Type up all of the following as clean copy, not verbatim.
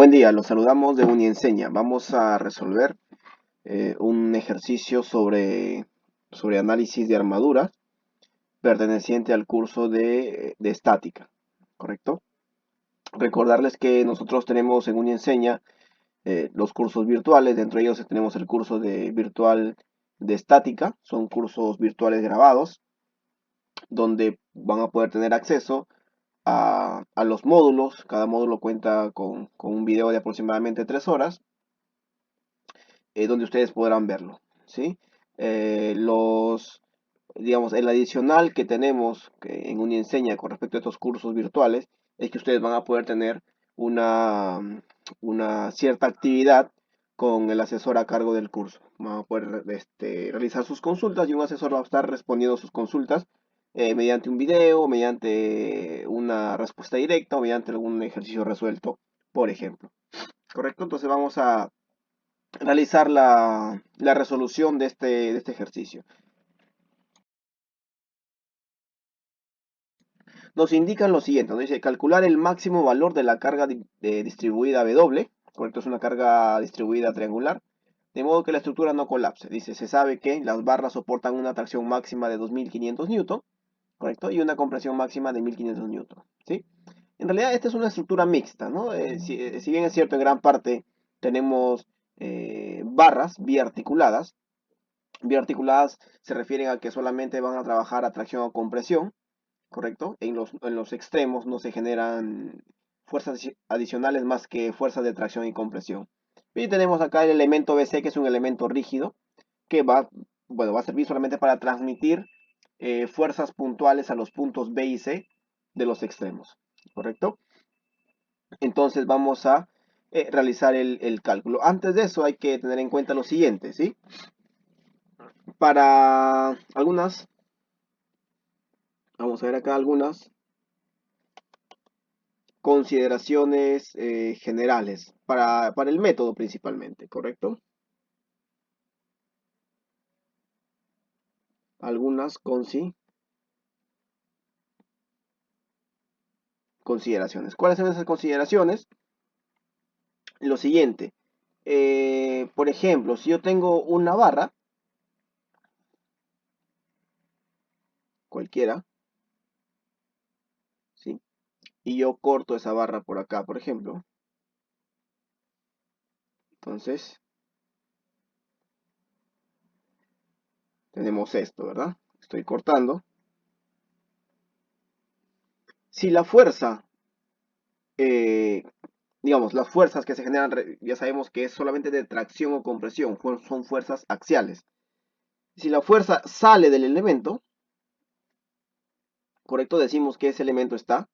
Buen día, los saludamos de Unienseña. Vamos a resolver un ejercicio sobre análisis de armaduras perteneciente al curso de estática, ¿correcto? Recordarles que nosotros tenemos en Unienseña los cursos virtuales, dentro de ellos tenemos el curso de virtual de estática, son cursos virtuales grabados, donde van a poder tener acceso a los módulos. Cada módulo cuenta con un video de aproximadamente 3 horas donde ustedes podrán verlo, ¿sí? Digamos, el adicional que tenemos en Unienseña con respecto a estos cursos virtuales es que ustedes van a poder tener una cierta actividad con el asesor a cargo del curso. Van a poder realizar sus consultas y un asesor va a estar respondiendo sus consultas mediante un video, mediante una respuesta directa o mediante algún ejercicio resuelto, por ejemplo. ¿Correcto? Entonces vamos a realizar la resolución de este ejercicio. Nos indican lo siguiente, nos dice calcular el máximo valor de la carga distribuida W, correcto, es una carga distribuida triangular, de modo que la estructura no colapse. Dice, se sabe que las barras soportan una tracción máxima de 2500 newton, correcto, y una compresión máxima de 1500 newton, ¿sí? En realidad esta es una estructura mixta, ¿no? Si bien es cierto, en gran parte tenemos barras biarticuladas. Biarticuladas se refieren a que solamente van a trabajar a tracción o compresión, ¿correcto? En los extremos no se generan fuerzas adicionales más que fuerzas de tracción y compresión. Y tenemos acá el elemento BC, que es un elemento rígido, que va a servir solamente para transmitir fuerzas puntuales a los puntos B y C de los extremos, ¿correcto? Entonces vamos a realizar el cálculo. Antes de eso hay que tener en cuenta lo siguiente, ¿sí? Para algunas, vamos a ver acá algunas consideraciones generales para el método principalmente, ¿correcto? Algunas consideraciones. ¿Cuáles son esas consideraciones? Lo siguiente, por ejemplo, si yo tengo una barra, cualquiera, ¿sí? Y yo corto esa barra por acá, por ejemplo. Entonces, tenemos esto, ¿verdad? Estoy cortando. Si la fuerza, eh, digamos, las fuerzas que se generan, ya sabemos que es solamente de tracción o compresión, son fuerzas axiales. Si la fuerza sale del elemento, correcto, decimos que ese elemento está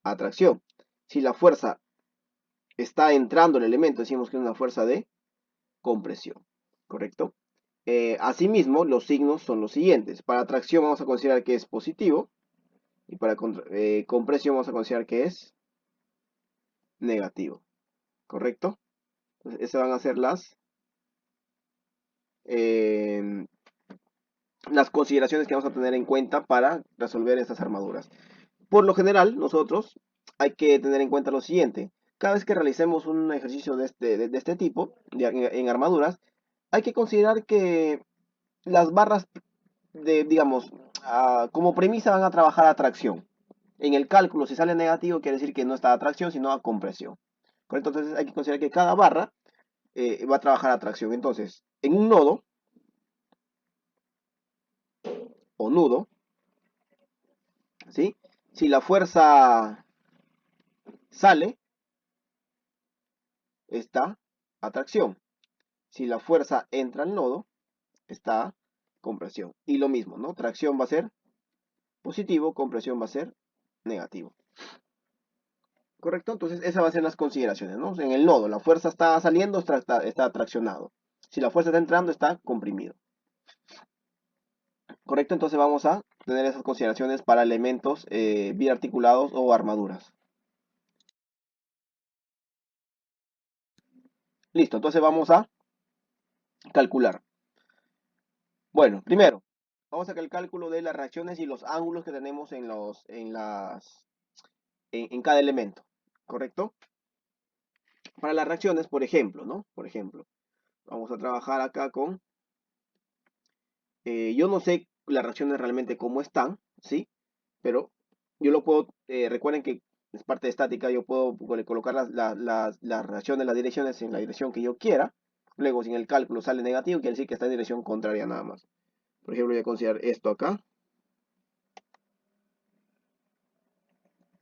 a tracción. Si la fuerza está entrando el elemento, decimos que es una fuerza de compresión, correcto. Asimismo, los signos son los siguientes. Para tracción vamos a considerar que es positivo y para compresión vamos a considerar que es negativo, correcto. Entonces, esas van a ser eh, las consideraciones que vamos a tener en cuenta para resolver estas armaduras. Por lo general, nosotros hay que tener en cuenta lo siguiente. Cada vez que realicemos un ejercicio de este tipo, en armaduras, hay que considerar que las barras, digamos, como premisa van a trabajar a tracción. En el cálculo, si sale negativo, quiere decir que no está a tracción, sino a compresión. ¿Correcto? Entonces hay que considerar que cada barra va a trabajar a tracción. Entonces, en un nodo o nudo, ¿sí? Si la fuerza sale, está a tracción. Si la fuerza entra al nodo, está a compresión. Y lo mismo, ¿no? Tracción va a ser positivo, compresión va a ser negativo. ¿Correcto? Entonces, esas van a ser las consideraciones, ¿no? En el nodo, la fuerza está saliendo, está traccionado. Si la fuerza está entrando, está comprimido. ¿Correcto? Entonces vamos a tener esas consideraciones para elementos biarticulados o armaduras. Listo, entonces vamos a calcular. Bueno, primero, vamos a hacer el cálculo de las reacciones y los ángulos que tenemos en cada elemento, ¿correcto? Para las reacciones, por ejemplo, ¿no? Por ejemplo, vamos a trabajar acá con... yo no sé las reacciones realmente cómo están, ¿sí? Pero yo lo puedo... recuerden que es parte de estática, yo puedo colocar las reacciones, las direcciones en la dirección que yo quiera. Luego, si en el cálculo sale negativo, quiere decir que está en dirección contraria nada más. Por ejemplo, voy a considerar esto acá.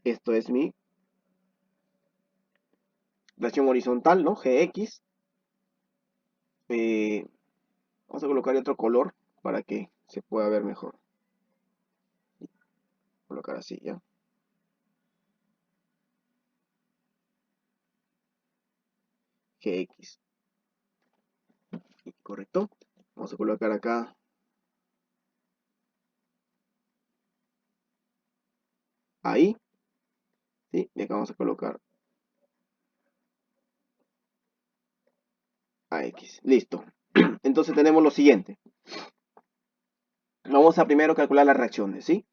Esto es mi reacción horizontal, ¿no? Gx. Eh, vamos a colocar otro color para que se pueda ver mejor. Colocar así, ¿ya? Gx. Correcto. Vamos a colocar acá. Ahí. ¿Sí? Y acá vamos a colocar AX. Listo. Entonces tenemos lo siguiente. Vamos a primero calcular las reacciones, ¿sí?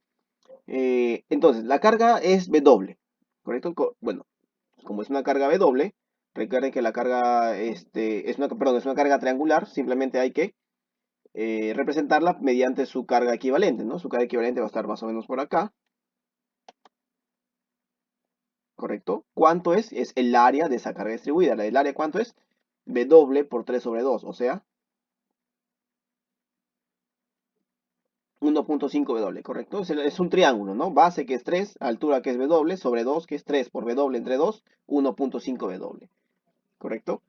Entonces, la carga es W, ¿correcto? Bueno, como es una carga W, recuerden que la carga perdón, es una carga triangular, simplemente hay que representarla mediante su carga equivalente, ¿no? Su carga equivalente va a estar más o menos por acá, ¿correcto? ¿Cuánto es? Es el área de esa carga distribuida. ¿El área cuánto es? W por 3 sobre 2, o sea, 1.5 W, ¿correcto? Es un triángulo, ¿no? Base que es 3, altura que es W, sobre 2 que es 3 por W entre 2, 1.5 W, ¿correcto?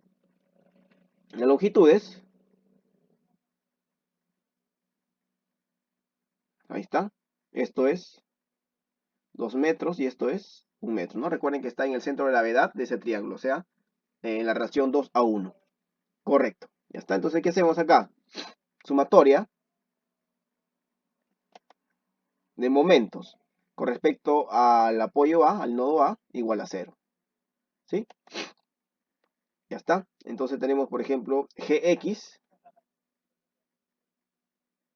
La longitud es, ahí está, esto es 2 metros y esto es 1 metro, ¿no? Recuerden que está en el centro de gravedad de ese triángulo, o sea, en la relación 2 a 1, correcto. Ya está, entonces, ¿qué hacemos acá? Sumatoria de momentos con respecto al apoyo A, al nodo A, igual a 0, ¿sí? Ya está. Entonces tenemos, por ejemplo, Gx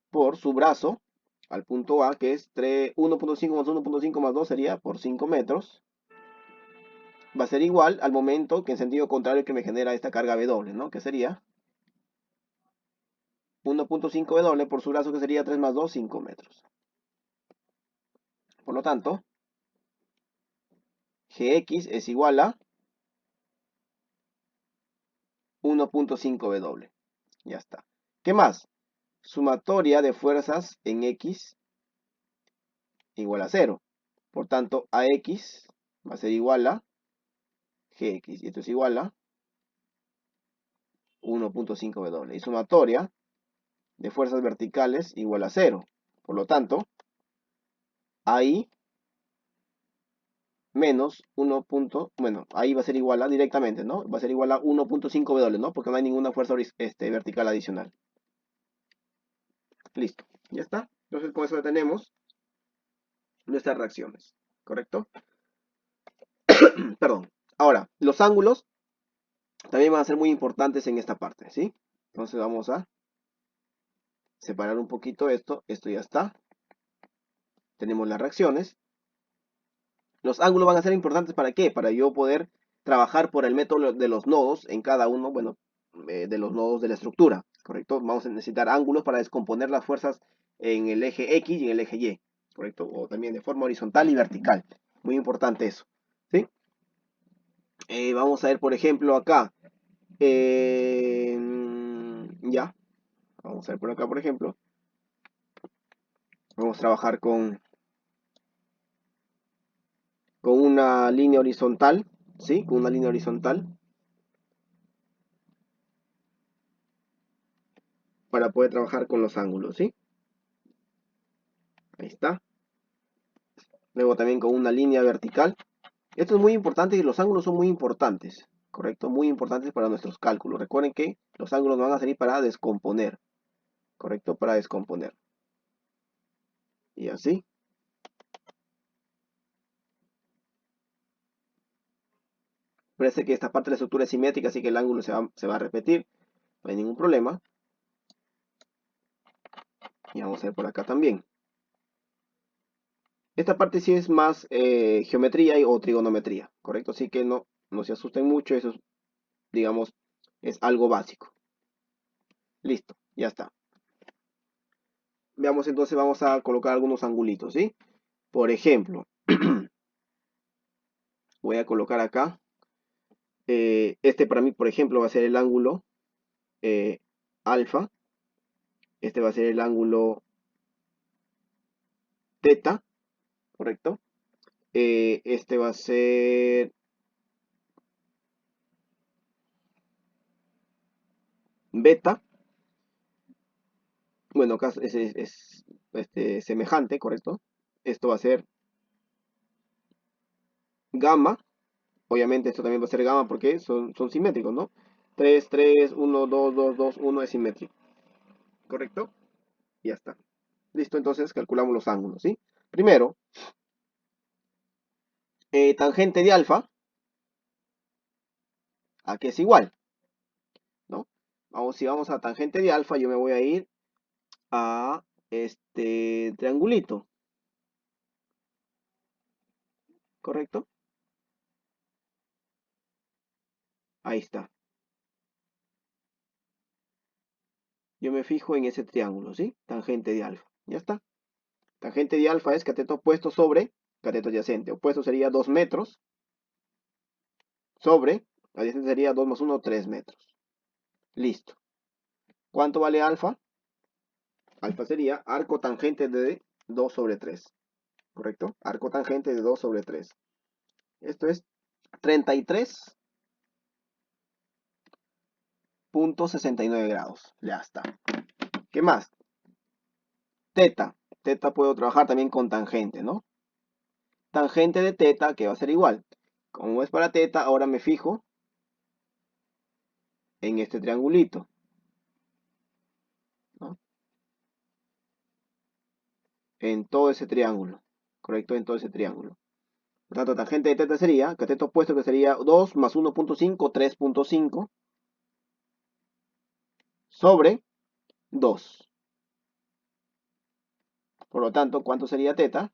por su brazo al punto A, que es 1.5 más 1.5 más 2 sería por 5 metros. Va a ser igual al momento que en sentido contrario que me genera esta carga W, ¿no? Que sería 1.5 W por su brazo, que sería 3 más 2, 5 metros. Por lo tanto, Gx es igual a 1.5 W. Ya está. ¿Qué más? Sumatoria de fuerzas en X igual a 0. Por tanto, AX va a ser igual a Gx. Y esto es igual a 1.5 W. Y sumatoria de fuerzas verticales igual a 0. Por lo tanto, ahí menos 1. Bueno, ahí va a ser igual a directamente, ¿no? Va a ser igual a 1.5 W, ¿no? Porque no hay ninguna fuerza vertical adicional. Listo, ya está. Entonces con eso tenemos nuestras reacciones, ¿correcto? Perdón. Ahora, los ángulos también van a ser muy importantes en esta parte, ¿sí? Entonces vamos a separar un poquito esto. Esto ya está. Tenemos las reacciones. Los ángulos van a ser importantes, ¿para qué? Para yo poder trabajar por el método de los nodos en cada uno, bueno, de los nodos de la estructura, ¿correcto? Vamos a necesitar ángulos para descomponer las fuerzas en el eje X y en el eje Y, ¿correcto? O también de forma horizontal y vertical. Muy importante eso, ¿sí? Vamos a ver, por ejemplo, acá. Ya, vamos a ver por acá, por ejemplo. Vamos a trabajar con una línea horizontal, ¿sí? Con una línea horizontal para poder trabajar con los ángulos, ¿sí? Ahí está. Luego también con una línea vertical. Esto es muy importante y los ángulos son muy importantes, ¿correcto? Muy importantes para nuestros cálculos. Recuerden que los ángulos van a servir para descomponer, ¿correcto? Para descomponer. Y así. Parece que esta parte de la estructura es simétrica, así que el ángulo se va a repetir. No hay ningún problema. Y vamos a ver por acá también. Esta parte sí es más geometría o trigonometría, ¿correcto? Así que no se asusten mucho, eso digamos, es algo básico. Listo, ya está. Veamos entonces, vamos a colocar algunos angulitos, ¿sí? Por ejemplo, voy a colocar acá. Este para mí, por ejemplo, va a ser el ángulo alfa. Este va a ser el ángulo teta, ¿correcto? Este va a ser beta. Bueno, acá es semejante, ¿correcto? Esto va a ser gamma. Obviamente esto también va a ser gamma porque son simétricos, ¿no? 3 3 1 2 2 2 1 es simétrico, ¿correcto? Y ya está. Listo, entonces calculamos los ángulos, ¿sí? Primero, tangente de alfa, aquí es igual, ¿no? Si vamos a tangente de alfa, yo me voy a ir a este triangulito, ¿correcto? Ahí está. Yo me fijo en ese triángulo, ¿sí? Tangente de alfa. Ya está. Tangente de alfa es cateto opuesto sobre cateto adyacente. Opuesto sería 2 metros sobre, adyacente sería 2 más 1, 3 metros. Listo. ¿Cuánto vale alfa? Alfa sería arco tangente de 2 sobre 3. ¿Correcto? Arco tangente de 2 sobre 3. Esto es 33.69 grados. Ya está. ¿Qué más? Teta. Teta puedo trabajar también con tangente, ¿no? Tangente de teta, que va a ser igual. Como es para teta, ahora me fijo en este triangulito, ¿no? En todo ese triángulo. ¿Correcto? En todo ese triángulo. Por tanto, tangente de teta sería, cateto opuesto que sería 2 más 1.5, 3.5 sobre 2. Por lo tanto, ¿cuánto sería teta?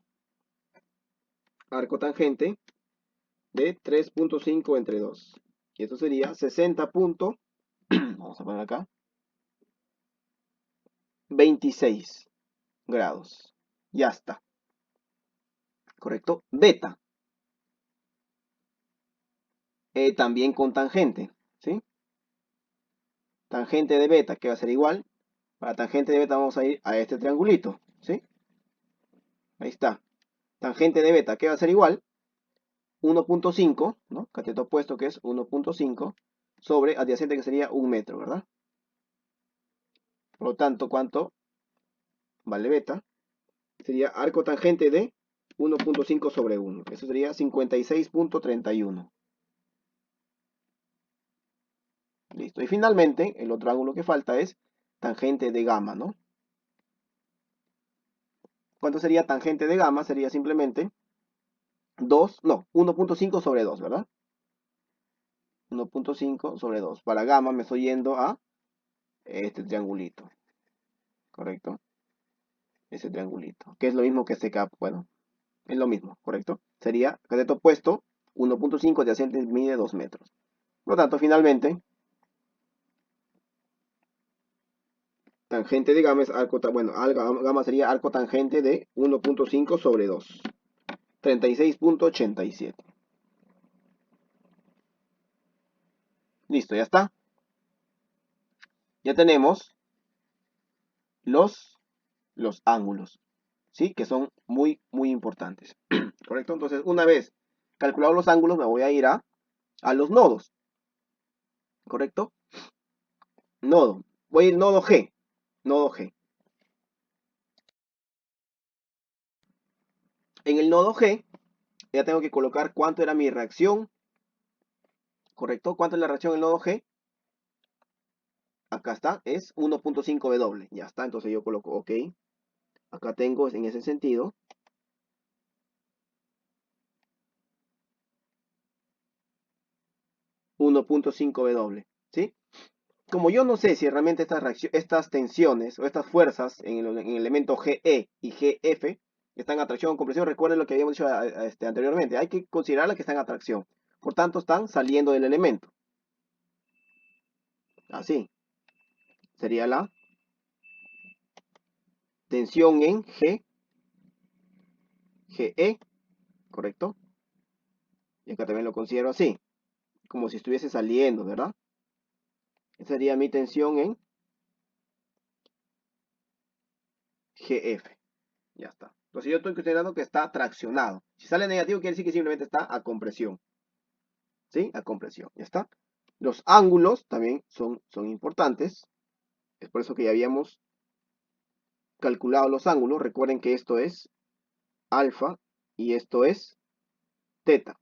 Arco tangente de 3.5 entre 2. Y esto sería 60. Vamos a poner acá. 26 grados. Ya está. ¿Correcto? Beta. También con tangente. ¿Sí? Tangente de beta, que va a ser igual. Para tangente de beta vamos a ir a este triangulito. ¿Sí? Ahí está. Tangente de beta, que va a ser igual. 1.5, ¿no? Cateto opuesto que es 1.5 sobre adyacente que sería 1 metro, ¿verdad? Por lo tanto, ¿cuánto vale beta? Sería arco tangente de 1.5 sobre 1. Eso sería 56.31. Listo. Y finalmente, el otro ángulo que falta es tangente de gamma, ¿no? ¿Cuánto sería tangente de gamma? Sería simplemente 2, no, 1.5 sobre 2, ¿verdad? 1.5 sobre 2. Para gamma me estoy yendo a este triangulito, ¿correcto? Ese triangulito, que es lo mismo que este cap, bueno, es lo mismo, ¿correcto? Sería cateto opuesto, 1.5 adyacente mide 2 metros. Por lo tanto, finalmente, tangente de gamma es arco, bueno, gamma sería arco tangente de 1.5 sobre 2. 36.87. Listo, ya está. Ya tenemos los ángulos, ¿sí? Que son muy, muy importantes. ¿Correcto? Entonces, una vez calculados los ángulos, me voy a ir a los nodos. ¿Correcto? Nodo. Voy a ir nodo G. Nodo G. En el nodo G, ya tengo que colocar cuánto era mi reacción. ¿Correcto? ¿Cuánto es la reacción en el nodo G? Acá está, es 1.5 W. Ya está, entonces yo coloco OK. Acá tengo en ese sentido 1.5 W. ¿Sí? Como yo no sé si realmente estas tensiones o estas fuerzas en el elemento GE y GF están en atracción o compresión, recuerden lo que habíamos dicho anteriormente. Hay que considerarlas que están en atracción. Por tanto, están saliendo del elemento. Así. Sería la tensión en GE, ¿correcto? Y acá también lo considero así, como si estuviese saliendo, ¿verdad? Esa sería mi tensión en GF. Ya está. Entonces yo estoy considerando que está traccionado. Si sale negativo, quiere decir que simplemente está a compresión. ¿Sí? A compresión. Ya está. Los ángulos también son importantes. Es por eso que ya habíamos calculado los ángulos. Recuerden que esto es alfa y esto es teta.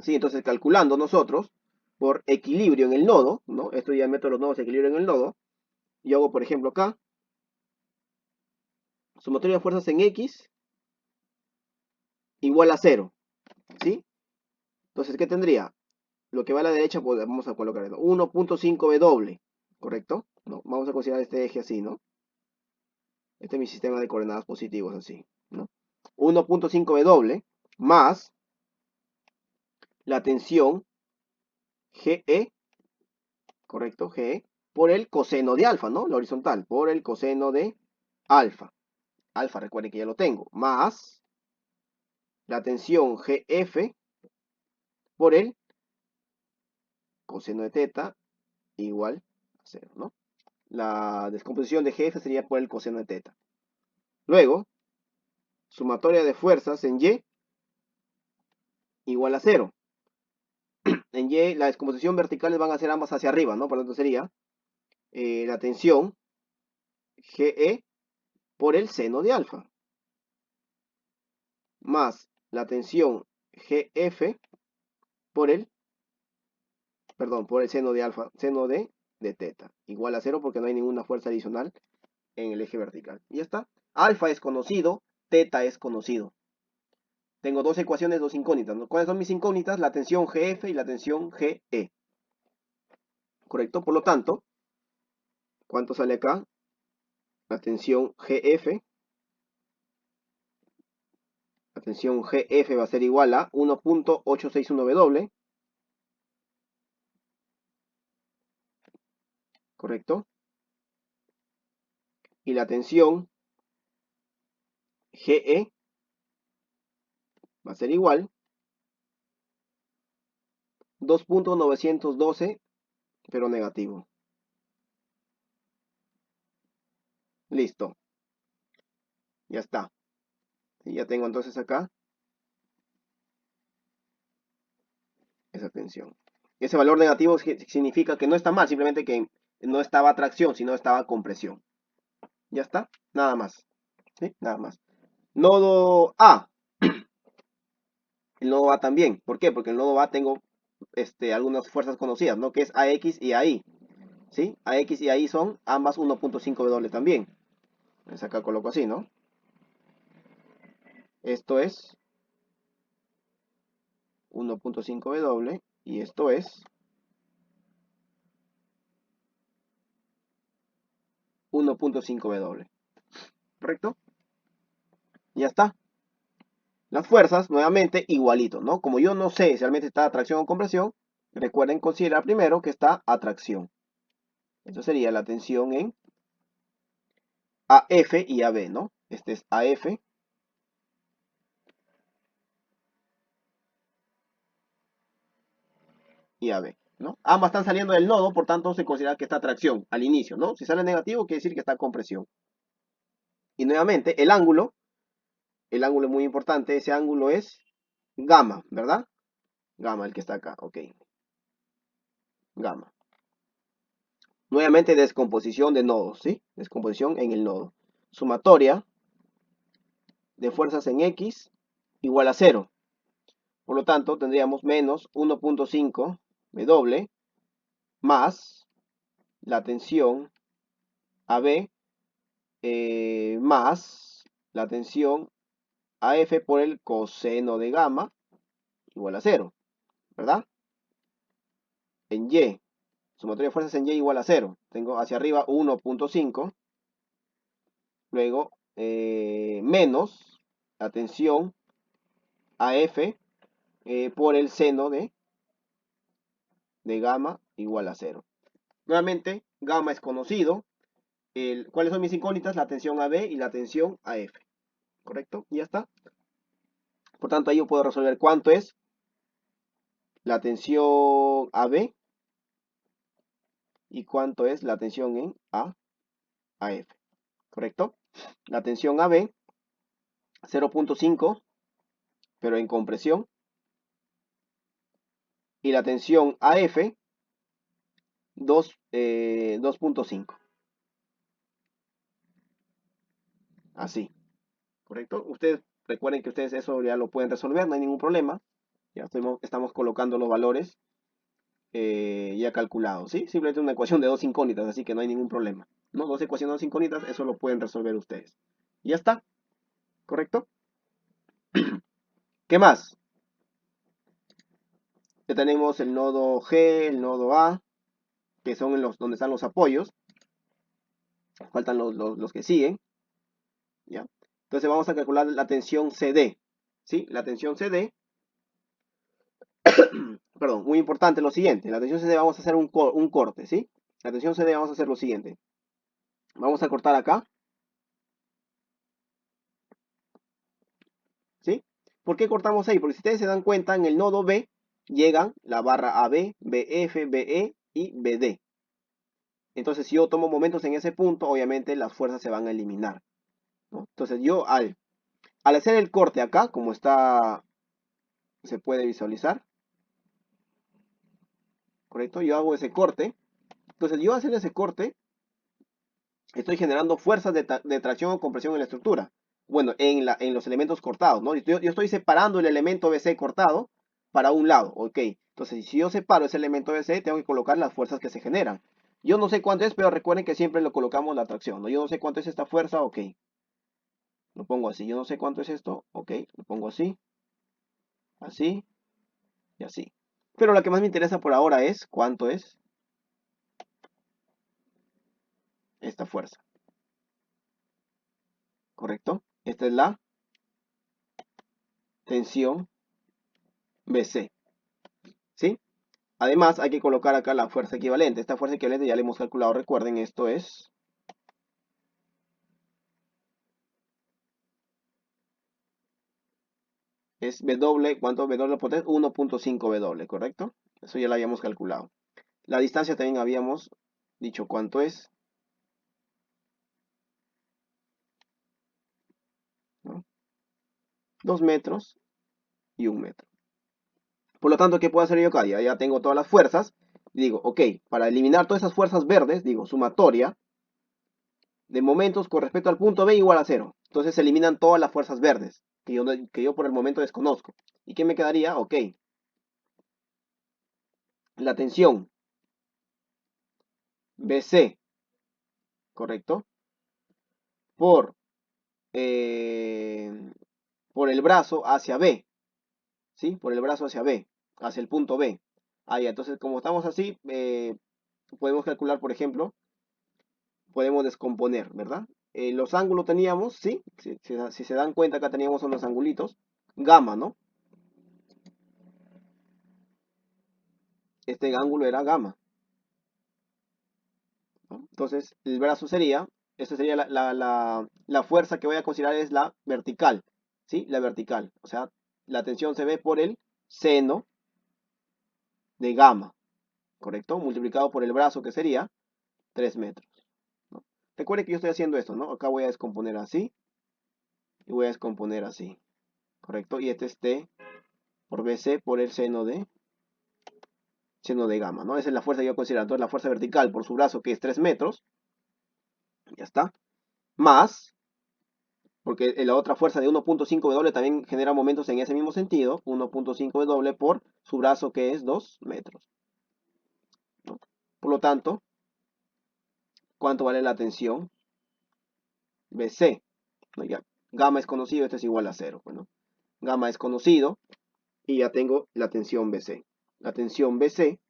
¿Sí? Entonces calculando nosotros por equilibrio en el nodo, ¿no? Esto ya meto los nodos de equilibrio en el nodo. Yo hago, por ejemplo, acá sumatoria de fuerzas en X igual a 0. ¿Sí? Entonces, ¿qué tendría? Lo que va a la derecha, pues vamos a colocar 1.5W, ¿correcto? No, vamos a considerar este eje así, ¿no? Este es mi sistema de coordenadas positivos así, ¿no? 1.5W más la tensión GE, ¿correcto? GE, por el coseno de alfa, ¿no? La horizontal, por el coseno de alfa. Alfa, recuerden que ya lo tengo, más la tensión GF por el coseno de teta igual a 0, ¿no? La descomposición de GF sería por el coseno de teta. Luego, sumatoria de fuerzas en Y igual a 0. En Y, la descomposición verticales van a ser ambas hacia arriba, ¿no? Por lo tanto sería la tensión GE por el seno de alfa, más la tensión GF por el, perdón, por el seno de alfa, seno de teta, igual a 0 porque no hay ninguna fuerza adicional en el eje vertical. Y ya está. Alfa es conocido, teta es conocido. Tengo dos ecuaciones, dos incógnitas, ¿no? ¿Cuáles son mis incógnitas? La tensión GF y la tensión GE. ¿Correcto? Por lo tanto, ¿cuánto sale acá? La tensión GF. La tensión GF va a ser igual a 1.861W. ¿Correcto? Y la tensión GE va a ser igual 2.912, pero negativo. Listo. Ya está. Y ya tengo entonces acá esa tensión. Ese valor negativo significa que no está mal, simplemente que no estaba a tracción, sino estaba a compresión. Ya está. Nada más. ¿Sí? Nada más. Nodo A. El nodo A también. ¿Por qué? Porque el nodo A tengo algunas fuerzas conocidas, ¿no? Que es AX y AI. ¿Sí? AX y AI son ambas 1.5W también. Entonces acá coloco así, ¿no? Esto es 1.5W y esto es 1.5W. ¿Correcto? Ya está. Las fuerzas, nuevamente, igualito, ¿no? Como yo no sé si realmente está a tracción o compresión, recuerden considerar primero que está a tracción. Eso sería la tensión en AF y AB, ¿no? Este es AF y AB, ¿no? Ambas están saliendo del nodo, por tanto se considera que está a tracción al inicio, ¿no? Si sale negativo, quiere decir que está a compresión. Y nuevamente, el ángulo es muy importante, ese ángulo es gamma, ¿verdad? Gamma, el que está acá, ok. Gamma. Nuevamente descomposición de nodos, ¿sí? Descomposición en el nodo. Sumatoria de fuerzas en X igual a 0. Por lo tanto, tendríamos menos 1.5 W más la tensión AB más la tensión AF por el coseno de gamma igual a 0, ¿verdad? En Y, sumatoria de fuerzas en Y igual a 0. Tengo hacia arriba 1.5, luego menos la tensión AF por el seno de gamma igual a 0. Nuevamente, gamma es conocido. ¿Cuáles son mis incógnitas? La tensión AB y la tensión AF. ¿Correcto? Y ya está. Por tanto, ahí yo puedo resolver cuánto es la tensión AB y cuánto es la tensión en AF. ¿Correcto? La tensión AB, 0.5, pero en compresión. Y la tensión AF, 2.5. Así. ¿Correcto? Ustedes recuerden que ustedes eso ya lo pueden resolver, no hay ningún problema. Ya estamos colocando los valores ya calculados, ¿sí? Simplemente una ecuación de dos incógnitas, así que no hay ningún problema. ¿No? Dos ecuaciones de dos incógnitas, eso lo pueden resolver ustedes. Y ya está. ¿Correcto? ¿Qué más? Ya tenemos el nodo G, el nodo A, que son donde están los apoyos. Faltan los que siguen. ¿Ya? Entonces vamos a calcular la tensión CD. ¿Sí? La tensión CD. Perdón, muy importante lo siguiente. La tensión CD vamos a hacer un corte, ¿sí? La tensión CD vamos a hacer lo siguiente. Vamos a cortar acá. ¿Sí? ¿Por qué cortamos ahí? Porque si ustedes se dan cuenta, en el nodo B llegan la barra AB, BF, BE y BD. Entonces, si yo tomo momentos en ese punto, obviamente las fuerzas se van a eliminar, ¿no? Entonces, yo al hacer el corte acá, como está, se puede visualizar, ¿correcto? Yo hago ese corte. Entonces, yo al hacer ese corte, estoy generando fuerzas de tracción o compresión en la estructura. Bueno, en los elementos cortados, ¿no? Yo estoy separando el elemento BC cortado para un lado, ¿ok? Entonces, si yo separo ese elemento BC, tengo que colocar las fuerzas que se generan. Yo no sé cuánto es, pero recuerden que siempre lo colocamos la tracción, ¿no? Yo no sé cuánto es esta fuerza, ok. Lo pongo así. Yo no sé cuánto es esto, ok. Lo pongo así, así y así. Pero lo que más me interesa por ahora es cuánto es esta fuerza, ¿correcto? Esta es la tensión BC, ¿sí? Además, hay que colocar acá la fuerza equivalente. Esta fuerza equivalente ya la hemos calculado, recuerden, esto es W, ¿cuánto W potencia? 1.5 W, ¿correcto? Eso ya lo habíamos calculado. La distancia también habíamos dicho cuánto es, ¿no? 2 metros y 1 metro. Por lo tanto, ¿qué puedo hacer yo acá? Ya tengo todas las fuerzas. Y digo, ok, para eliminar todas esas fuerzas verdes, digo, sumatoria de momentos con respecto al punto B igual a 0. Entonces se eliminan todas las fuerzas verdes, que yo por el momento desconozco. ¿Y qué me quedaría? Ok, la tensión BC, ¿correcto? Por, eh, por el brazo hacia B, ¿sí? Por el brazo hacia B, hacia el punto B. Ahí, entonces como estamos así, podemos calcular, por ejemplo, podemos descomponer, ¿verdad? Los ángulos teníamos, ¿sí? Si se dan cuenta, acá teníamos unos angulitos. Gamma, ¿no? Este ángulo era gamma, ¿no? Entonces, el brazo sería, esta sería la fuerza que voy a considerar es la vertical, ¿sí? La vertical. O sea, la tensión se ve por el seno de gamma, ¿correcto? Multiplicado por el brazo, que sería 3 metros, ¿no? Recuerde que yo estoy haciendo esto, ¿no? Acá voy a descomponer así y voy a descomponer así, ¿correcto? Y este es T por BC por el seno de gamma, ¿no? Esa es la fuerza que yo considero. Entonces, la fuerza vertical por su brazo, que es 3 metros, ya está, más, porque la otra fuerza de 1.5 W también genera momentos en ese mismo sentido, 1.5 W por su brazo, que es 2 metros, ¿no? Por lo tanto, ¿cuánto vale la tensión BC? ¿No? Ya, gamma es conocido, este es igual a 0, pues, ¿no? Gamma es conocido y ya tengo la tensión BC. La tensión BC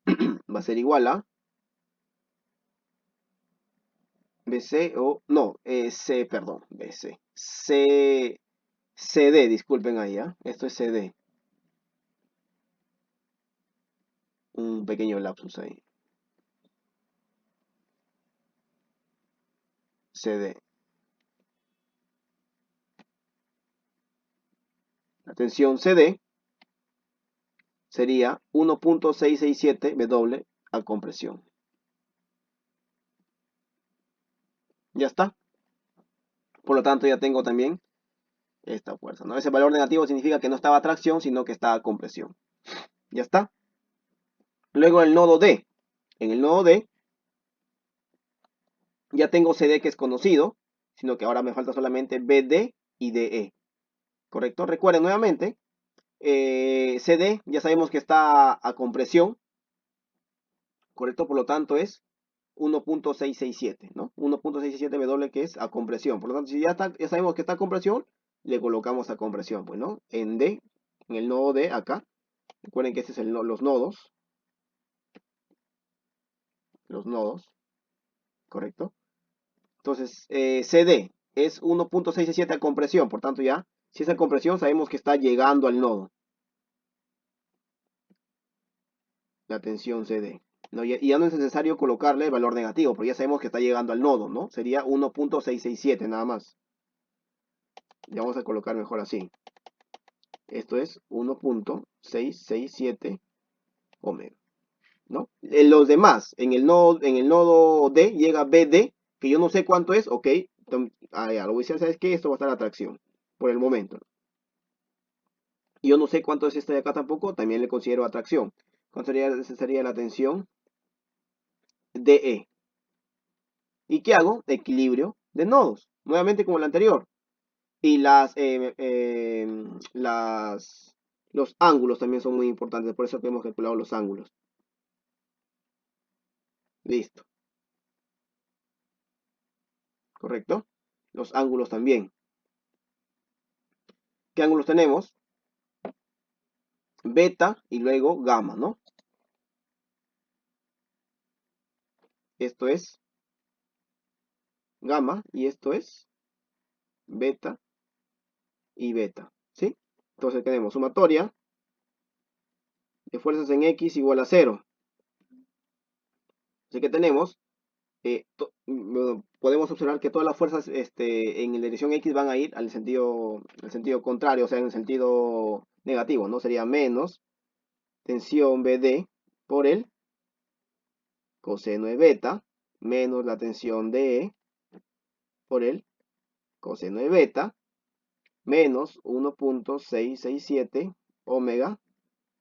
va a ser igual a BC o, no, C, perdón, BC. CD, disculpen ahí, ¿ah? Esto es CD. un pequeño lapsus ahí. CD. La tensión CD sería 1.667 W a compresión. Ya está. Por lo tanto, ya tengo también esta fuerza, ¿no? Ese valor negativo significa que no estaba a tracción, sino que estaba a compresión. Ya está. Luego el nodo D. En el nodo D ya tengo CD que es conocido, sino que ahora me falta solamente BD y DE. ¿Correcto? Recuerden nuevamente, CD ya sabemos que está a compresión, ¿correcto? Por lo tanto es 1.667, ¿no? 1.667 W que es a compresión. Por lo tanto, si ya sabemos que está a compresión, le colocamos a compresión, pues, ¿no? En D, en el nodo D acá. Recuerden que este es los nodos. Los nodos, ¿correcto? Entonces, CD es 1.667 a compresión. Por tanto, ya, si es a compresión, sabemos que está llegando al nodo. La tensión CD. ¿No? Y ya no es necesario colocarle el valor negativo, porque ya sabemos que está llegando al nodo, ¿no? Sería 1.667 nada más. Le vamos a colocar mejor así. Esto es 1.667 ohms, ¿no? En los demás, en el nodo D llega BD, que yo no sé cuánto es, ok. Ya, lo voy a decir, ¿sabes qué? Esto va a estar a tracción, por el momento. Yo no sé cuánto es este de acá tampoco, también le considero atracción. ¿Cuánto sería la tensión? DE. ¿Y qué hago? Equilibrio de nodos. Nuevamente como el anterior. Y los ángulos también son muy importantes. Por eso que hemos calculado los ángulos. Listo. ¿Correcto? Los ángulos también. ¿Qué ángulos tenemos? Beta y luego gamma, ¿no? Esto es gamma y esto es beta y beta, ¿sí? Entonces tenemos sumatoria de fuerzas en X igual a 0. Así que tenemos, podemos observar que todas las fuerzas en la dirección X van a ir al sentido contrario, o sea, en el sentido negativo, ¿no? Sería menos tensión BD por el coseno de beta, menos la tensión DE por el coseno de beta, menos 1.667 omega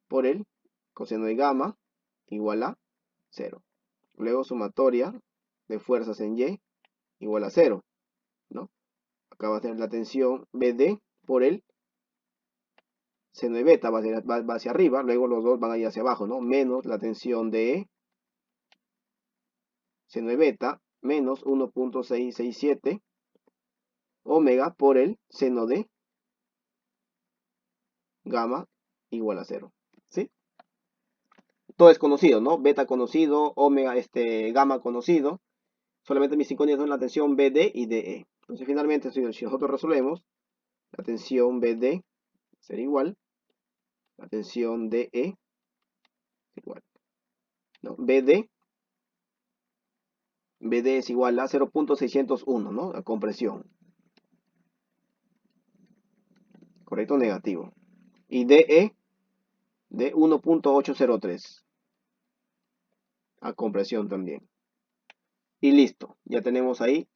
por el coseno de gamma igual a 0. Luego sumatoria de fuerzas en Y igual a 0, ¿no? Acá va a ser la tensión BD por el seno de beta, va hacia arriba, luego los dos van a ir hacia abajo, ¿no? Menos la tensión de seno de beta, menos 1.667 omega por el seno de gamma igual a 0, ¿sí? Todo es conocido, ¿no? Beta conocido, omega, gamma conocido. Solamente mis incógnitas son la tensión BD y DE. Entonces, finalmente, si nosotros resolvemos, la tensión BD será igual, la tensión DE igual, ¿no? BD es igual a 0.601, ¿no? La compresión. ¿Correcto o negativo? Y DE de 1.803 a compresión también. Y listo, ya tenemos ahí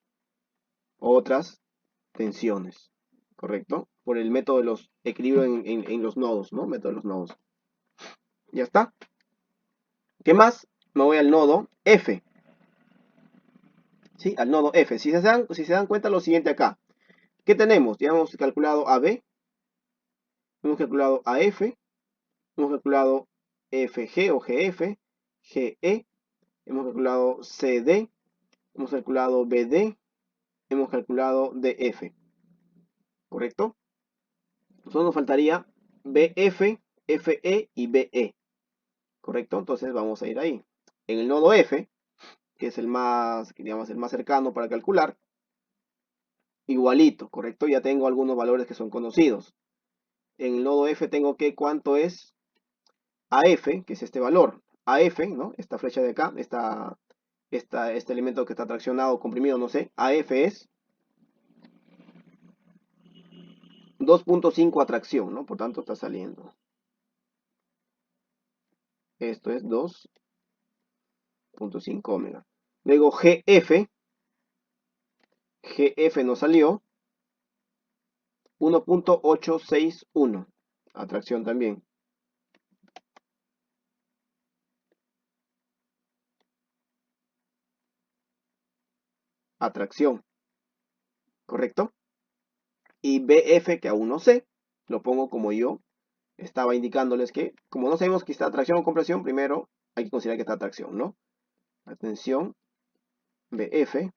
otras tensiones, ¿correcto? Por el método de los equilibrios en los nodos, ¿no? Método de los nodos. Ya está. ¿Qué más? Me voy al nodo F. ¿Sí? Al nodo F. Si se dan cuenta lo siguiente acá. ¿Qué tenemos? Ya hemos calculado AB, hemos calculado AF, hemos calculado FG o GF, GE, hemos calculado CD, hemos calculado BD, hemos calculado DF. ¿Correcto? Solo nos faltaría BF, FE y BE. ¿Correcto? Entonces vamos a ir ahí. En el nodo F, que es el más, digamos, el más cercano para calcular, igualito, ¿correcto? Ya tengo algunos valores que son conocidos. En el nodo F tengo que cuánto es AF, que es este valor. AF, ¿no? Esta flecha de acá, este elemento que está traccionado, comprimido, no sé, AF es 2.5 atracción, ¿no? Por tanto está saliendo. Esto es 2.5 ómega. Luego GF nos salió 1.861. Atracción también. Atracción. ¿Correcto? Y BF, que aún no sé, lo pongo como yo estaba indicándoles que, como no sabemos que está atracción o compresión, primero hay que considerar que está atracción, ¿no? La tensión BF.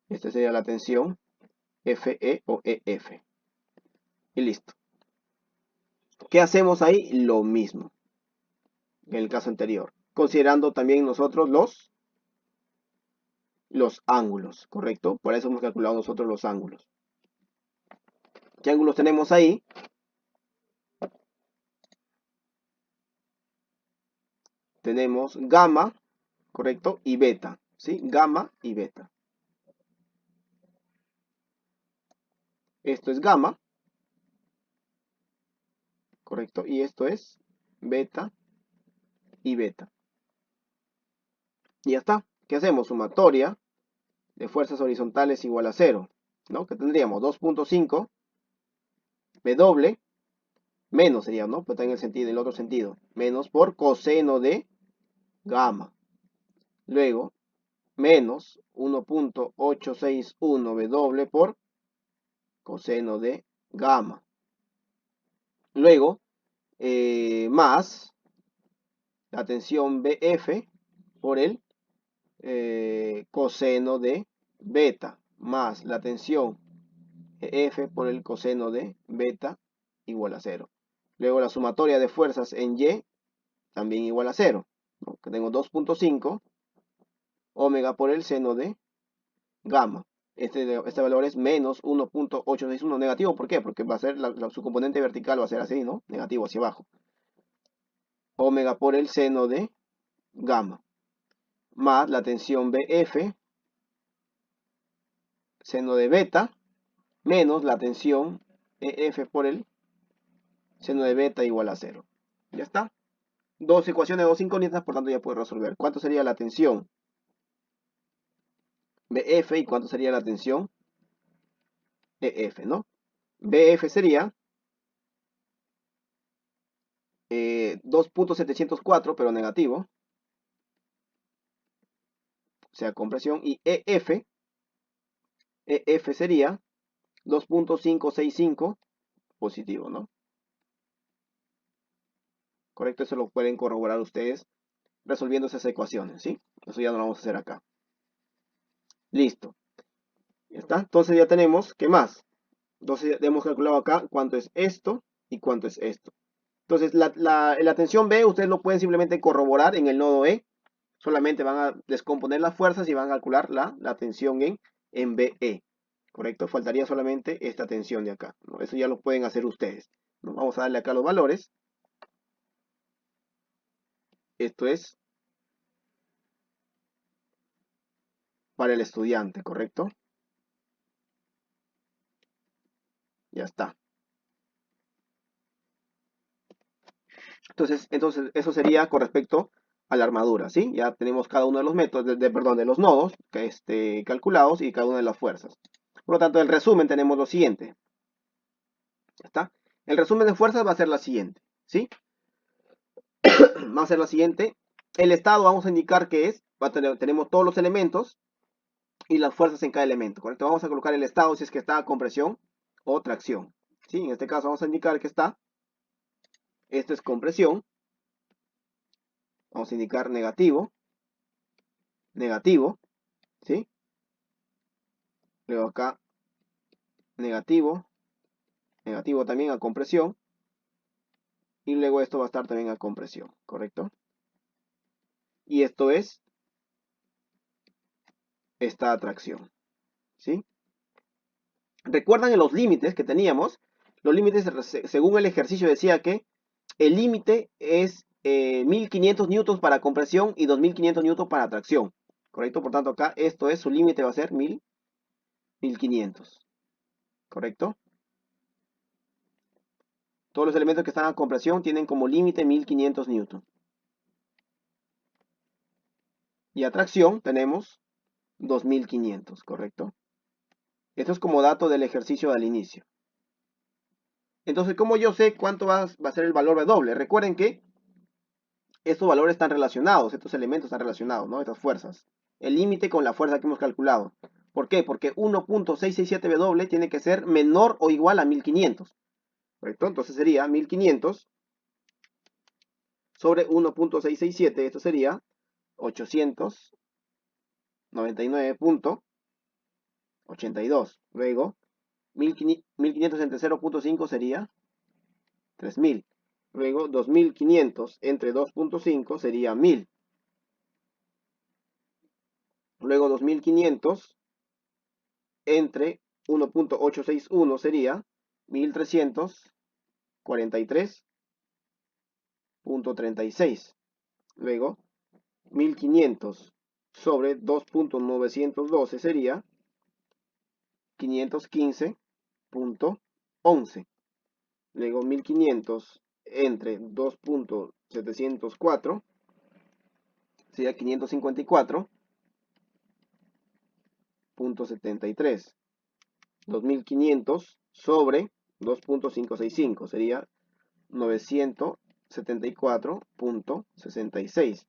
Esta sería la tensión FE o EF. Y listo. ¿Qué hacemos ahí? Lo mismo que en el caso anterior. Considerando también nosotros los ángulos, ¿correcto? Por eso hemos calculado nosotros los ángulos. ¿Qué ángulos tenemos ahí? Tenemos gamma, ¿correcto? Y beta, ¿sí? Gamma y beta. Esto es gamma, ¿correcto? Y esto es beta y beta. Y ya está. ¿Qué hacemos? Sumatoria de fuerzas horizontales igual a 0, ¿no? Que tendríamos 2.5 W menos sería, ¿no? Pero está en el sentido, en el otro sentido. Menos por coseno de gamma. Luego, menos 1.861 W por coseno de gamma. Luego, más la tensión BF por el coseno de beta, más la tensión F por el coseno de beta igual a 0. Luego la sumatoria de fuerzas en Y también igual a 0, ¿no? Que tengo 2.5 omega por el seno de gamma. Este valor es menos 1.861 negativo. ¿Por qué? Porque va a ser su componente vertical va a ser así, ¿no? Negativo hacia abajo. Omega por el seno de gamma. Más la tensión BF, seno de beta, menos la tensión EF por el seno de beta igual a 0. Ya está. Dos ecuaciones, dos incógnitas, por tanto ya puedo resolver. ¿Cuánto sería la tensión BF y cuánto sería la tensión EF, ¿no? BF sería 2.704, pero negativo. O sea, compresión. Y EF sería 2.565 positivo, ¿no? Correcto, eso lo pueden corroborar ustedes resolviendo esas ecuaciones, ¿sí? Eso ya no lo vamos a hacer acá. Listo. Ya está. Entonces ya tenemos, ¿qué más? Entonces hemos calculado acá cuánto es esto y cuánto es esto. Entonces la tensión B ustedes lo pueden simplemente corroborar en el nodo E. Solamente van a descomponer las fuerzas y van a calcular la tensión en BE. ¿Correcto? Faltaría solamente esta tensión de acá, ¿no? Eso ya lo pueden hacer ustedes, ¿no? Vamos a darle acá los valores. Esto es para el estudiante, ¿correcto? Ya está. Entonces eso sería con respecto a la armadura, ¿sí? Ya tenemos cada uno de los métodos, de los nodos calculados y cada una de las fuerzas. Por lo tanto, el resumen tenemos lo siguiente. ¿Ya está? El resumen de fuerzas va a ser la siguiente, ¿sí? Va a ser la siguiente. El estado vamos a indicar que es, tenemos todos los elementos y las fuerzas en cada elemento, ¿correcto? Vamos a colocar el estado si es que está compresión o tracción, ¿sí? En este caso vamos a indicar que está, esto es compresión. Vamos a indicar negativo, negativo, ¿sí? Luego acá, negativo, negativo también a compresión. Y luego esto va a estar también a compresión, ¿correcto? Y esto es esta atracción, ¿sí? ¿Recuerdan en los límites que teníamos? Los límites, según el ejercicio, decía que el límite es 1500 newtons para compresión y 2500 newtons para tracción, ¿correcto? Por tanto, acá esto es, su límite va a ser 1500, ¿correcto? Todos los elementos que están a compresión tienen como límite 1500 newtons. Y a tracción tenemos 2500, ¿correcto? Esto es como dato del ejercicio al inicio. Entonces, ¿cómo yo sé cuánto va a ser el valor W? Recuerden que estos valores están relacionados, estos elementos están relacionados, ¿no? Estas fuerzas. El límite con la fuerza que hemos calculado. ¿Por qué? Porque 1.667W tiene que ser menor o igual a 1500. ¿Correcto? Entonces sería 1500 sobre 1.667. Esto sería 899.82. Luego, 1500 entre 0.5 sería 3000. Luego, 2500 entre 2.5 sería 1000. Luego, 2500 entre 1.861 sería 1343.36. Luego, 1500 sobre 2.912 sería 515.11. Luego 1500 entre 2.704 sería 554.73. 2500 sobre 2.565 sería 974.66.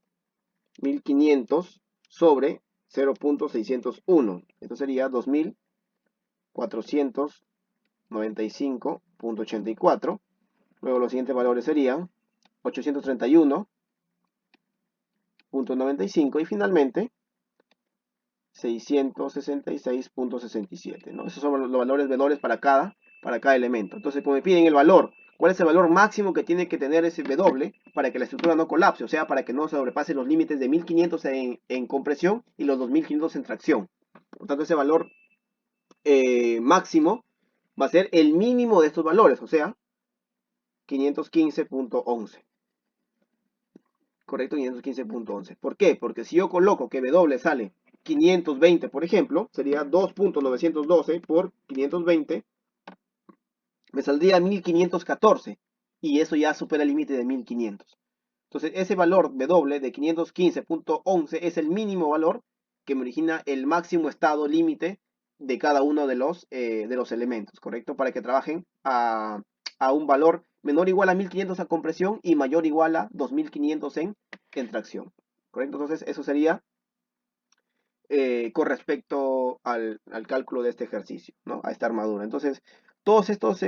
1500 sobre 0.601. Esto sería 2495.84. Luego los siguientes valores serían 831.95 y finalmente 666.67, ¿no? Esos son los valores para cada elemento. Entonces, como me piden el valor, ¿cuál es el valor máximo que tiene que tener ese W para que la estructura no colapse? O sea, para que no sobrepase los límites de 1500 en compresión y los 2500 en tracción. Por tanto, ese valor máximo va a ser el mínimo de estos valores, o sea, 515.11. Correcto, 515.11. ¿Por qué? Porque si yo coloco que W sale 520, por ejemplo, sería 2.912 por 520, me saldría 1514 y eso ya supera el límite de 1500. Entonces, ese valor W de 515.11 es el mínimo valor que me origina el máximo estado límite de cada uno de los elementos, ¿correcto? Para que trabajen a un valor menor o igual a 1500 a compresión y mayor o igual a 2500 en tracción, ¿correcto? Entonces, eso sería con respecto al cálculo de este ejercicio, ¿no? A esta armadura. Entonces, todos estos,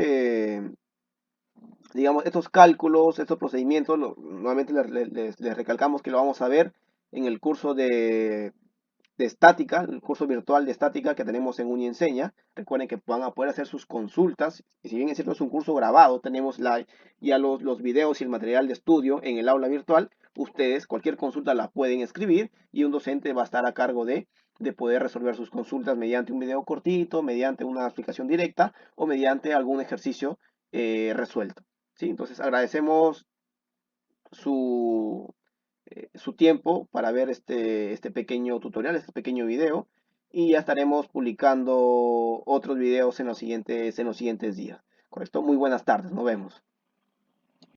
digamos, estos cálculos, estos procedimientos, nuevamente les recalcamos que lo vamos a ver en el curso de estática, el curso virtual de estática que tenemos en Unienseña. Recuerden que van a poder hacer sus consultas. Y si bien es cierto, es un curso grabado, tenemos ya los videos y el material de estudio en el aula virtual. Ustedes, cualquier consulta la pueden escribir y un docente va a estar a cargo de poder resolver sus consultas mediante un video cortito, mediante una explicación directa o mediante algún ejercicio resuelto. ¿Sí? Entonces agradecemos su tiempo para ver este pequeño tutorial, este pequeño video, y ya estaremos publicando otros videos en los siguientes días. ¿Correcto? Muy buenas tardes, nos vemos.